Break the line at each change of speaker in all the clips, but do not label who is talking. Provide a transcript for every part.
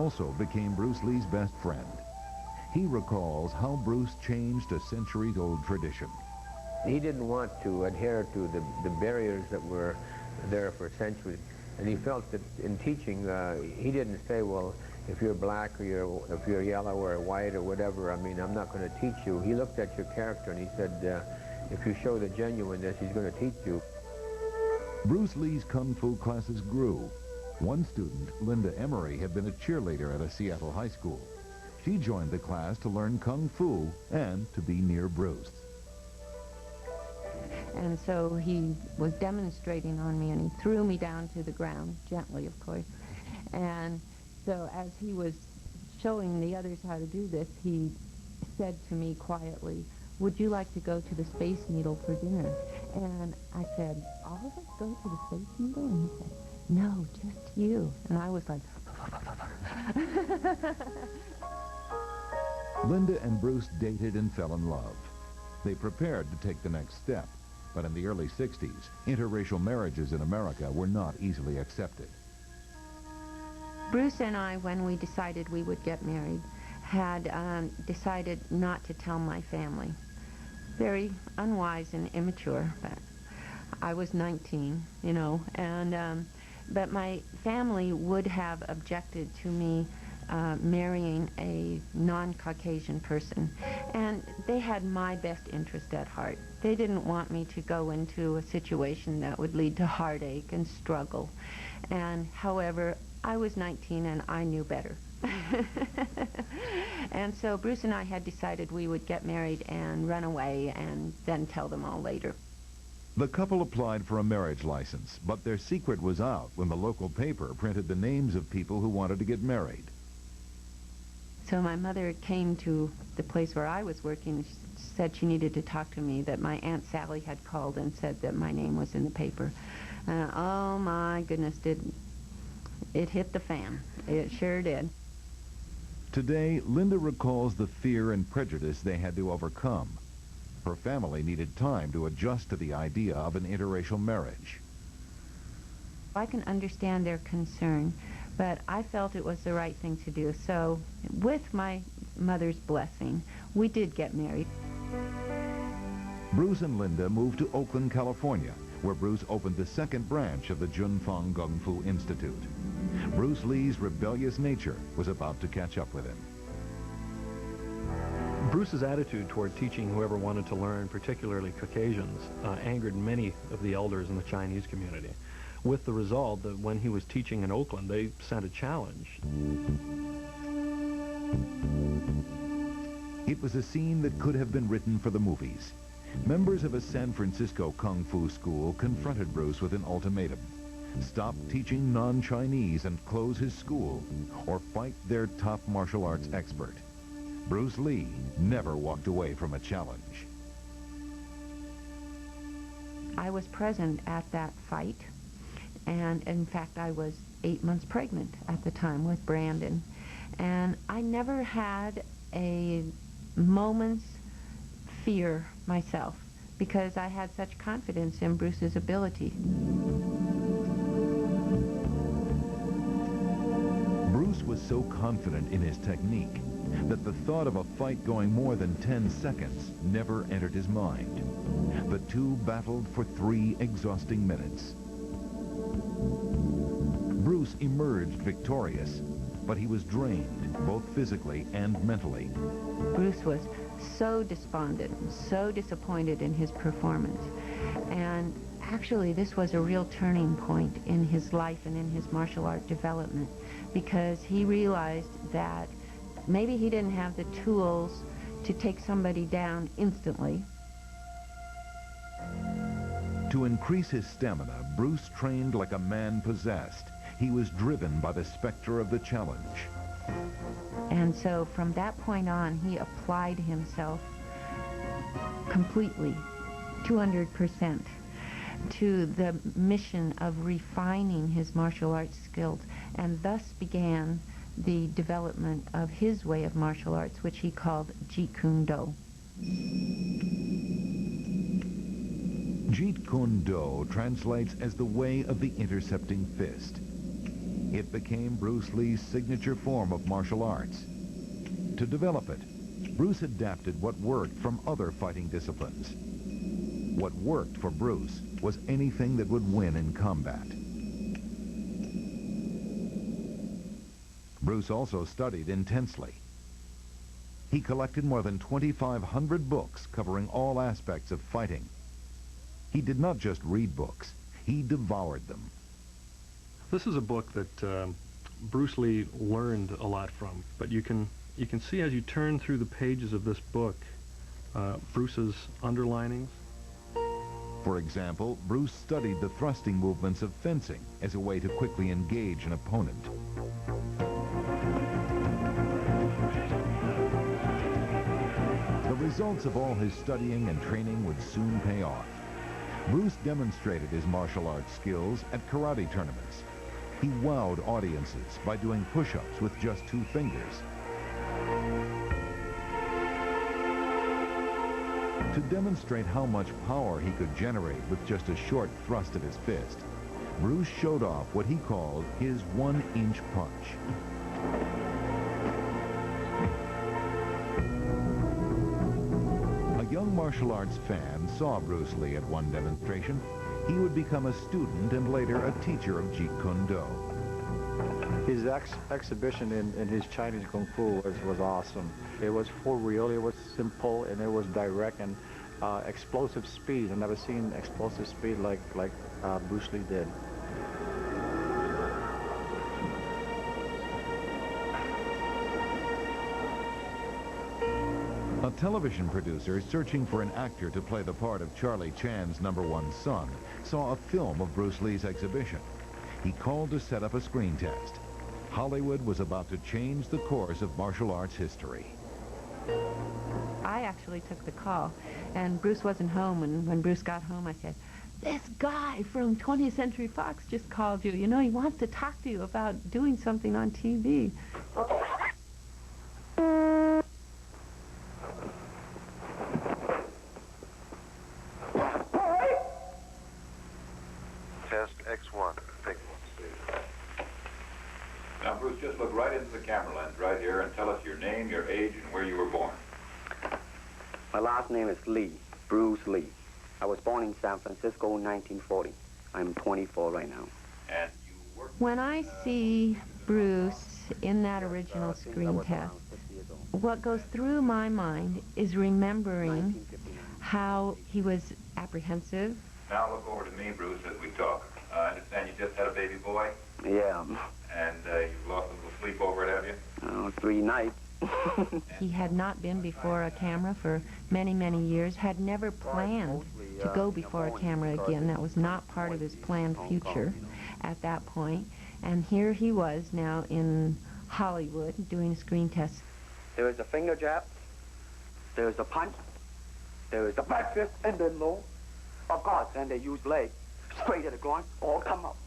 also became Bruce Lee's best friend. He recalls how Bruce changed a centuries-old tradition.
He didn't want to adhere to the barriers that were there for centuries. And he felt that in teaching, he didn't say, well, if you're black or if you're yellow or white or whatever, I mean, I'm not going to teach you. He looked at your character and he said, if you show the genuineness, he's going to teach you.
Bruce Lee's Kung Fu classes grew. One student, Linda Emery, had been a cheerleader at a Seattle high school. She joined the class to learn Kung Fu and to be near Bruce.
And so he was demonstrating on me, and he threw me down to the ground, gently, of course. And so as he was showing the others how to do this, he said to me quietly, "Would you like to go to the Space Needle for dinner?" And I said, "All of us go to the Space Needle?" And he said, "No, just you." And I was like...
Linda and Bruce dated and fell in love. They prepared to take the next step, but in the early 60s, interracial marriages in America were not easily accepted.
Bruce and I, when we decided we would get married, had decided not to tell my family. Very unwise and immature, but I was 19, you know, and but my family would have objected to me marrying a non-Caucasian person, and they had my best interest at heart. They didn't want me to go into a situation that would lead to heartache and struggle. And however, I was 19 and I knew better. And so Bruce and I had decided we would get married and run away and then tell them all later.
The couple applied for a marriage license, but their secret was out when the local paper printed the names of people who wanted to get married.
So my mother came to the place where I was working. She said she needed to talk to me, that my Aunt Sally had called and said that my name was in the paper. Oh my goodness, it hit the fan. It sure did.
Today, Linda recalls the fear and prejudice they had to overcome. Her family needed time to adjust to the idea of an interracial marriage.
I can understand their concern, but I felt it was the right thing to do. So, with my mother's blessing, we did get married.
Bruce and Linda moved to Oakland, California, where Bruce opened the second branch of the Jun Fong Kung Fu Institute. Bruce Lee's rebellious nature was about to catch up with him.
Bruce's attitude toward teaching whoever wanted to learn, particularly Caucasians, angered many of the elders in the Chinese community, with the result that when he was teaching in Oakland, they sent a challenge.
It was a scene that could have been written for the movies. Members of a San Francisco Kung Fu school confronted Bruce with an ultimatum: stop teaching non-Chinese and close his school, or fight their top martial arts expert. Bruce Lee never walked away from a challenge.
I was present at that fight, and in fact I was 8 months pregnant at the time with Brandon, and I never had a moment's fear myself because I had such confidence in Bruce's ability.
Bruce was so confident in his technique that the thought of a fight going more than 10 seconds never entered his mind. The two battled for 3 exhausting minutes. Bruce emerged victorious, but he was drained, both physically and mentally.
Bruce was so despondent, so disappointed in his performance. And actually, this was a real turning point in his life and in his martial art development, because he realized that maybe he didn't have the tools to take somebody down instantly.
To increase his stamina, Bruce trained like a man possessed. He was driven by the specter of the challenge.
And so from that point on, he applied himself completely, 200%, to the mission of refining his martial arts skills, and thus began the development of his way of martial arts, which he called Jeet Kune Do.
Jeet Kune Do translates as the way of the intercepting fist. It became Bruce Lee's signature form of martial arts. To develop it, Bruce adapted what worked from other fighting disciplines. What worked for Bruce was anything that would win in combat. Bruce also studied intensely. He collected more than 2,500 books covering all aspects of fighting. He did not just read books, he devoured them.
This is a book that Bruce Lee learned a lot from, but you can see as you turn through the pages of this book, Bruce's underlinings.
For example, Bruce studied the thrusting movements of fencing as a way to quickly engage an opponent. The results of all his studying and training would soon pay off. Bruce demonstrated his martial arts skills at karate tournaments. He wowed audiences by doing push-ups with just 2 fingers. To demonstrate how much power he could generate with just a short thrust of his fist, Bruce showed off what he called his 1-inch punch. A young martial arts fan saw Bruce Lee at one demonstration. He would become a student and later a teacher of Jeet Kune Do.
His exhibition in his Chinese Kung Fu was awesome. It was for real, it was simple, and it was direct and explosive speed. I've never seen explosive speed like Bruce Lee did.
A television producer searching for an actor to play the part of Charlie Chan's #1 son saw a film of Bruce Lee's exhibition. He called to set up a screen test. Hollywood was about to change the course of martial arts history.
I actually took the call, and Bruce wasn't home, and when Bruce got home, I said, "This guy from 20th Century Fox just called you. You know, he wants to talk to you about doing something on TV."
Test X1.
Now, Bruce, just look right into the camera lens right here and tell us your name, your age, and where you were born.
My last name is Lee, Bruce Lee. I was born in San Francisco in 1940. I'm 24 right now.
And you worked...
When I see Bruce in that original screen test, what goes through my mind is remembering how he was apprehensive.
Now look over to me, Bruce, as we talk. I understand you just had a baby boy?
Yeah.
And you've lost a little sleep over it, have you?
3 nights.
He had not been before a camera for many, many years, had never planned to go before a camera again. That was not part of his planned future at that point. And here he was now in Hollywood doing a screen test.
There is a finger jab, there is a punch, there is a back fist, and then low. Of course, then they use leg, straight at the groin, or come up.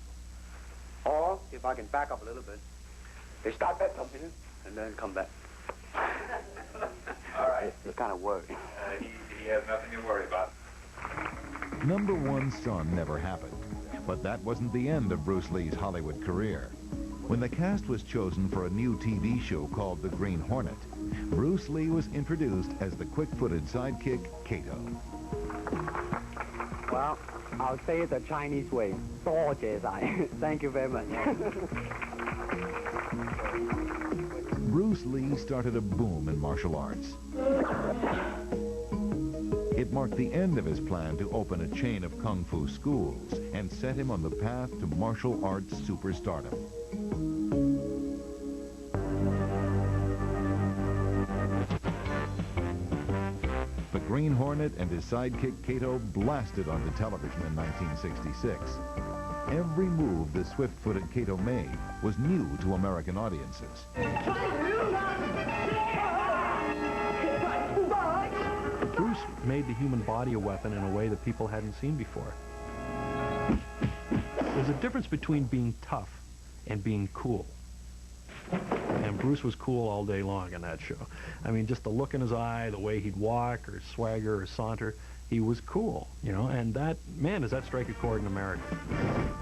Or, if I can back up a little bit, they start back something, and then come back.
All right.
It's kind of work.
He has nothing to worry about.
#1 son never happened, but that wasn't the end of Bruce Lee's Hollywood career. When the cast was chosen for a new TV show called The Green Hornet, Bruce Lee was introduced as the quick-footed sidekick, Kato.
Well, I'll say it the Chinese way. 多謝晒. Thank you very much.
Bruce Lee started a boom in martial arts. It marked the end of his plan to open a chain of kung fu schools and set him on the path to martial arts superstardom. The Green Hornet and his sidekick Kato blasted onto television in 1966. Every move the swift-footed Kato made was new to American audiences.
Bruce made the human body a weapon in a way that people hadn't seen before. There's a difference between being tough and being cool. And Bruce was cool all day long in that show. I mean, just the look in his eye, the way he'd walk or swagger or saunter, he was cool, you know, and that, man, does that strike a chord in America.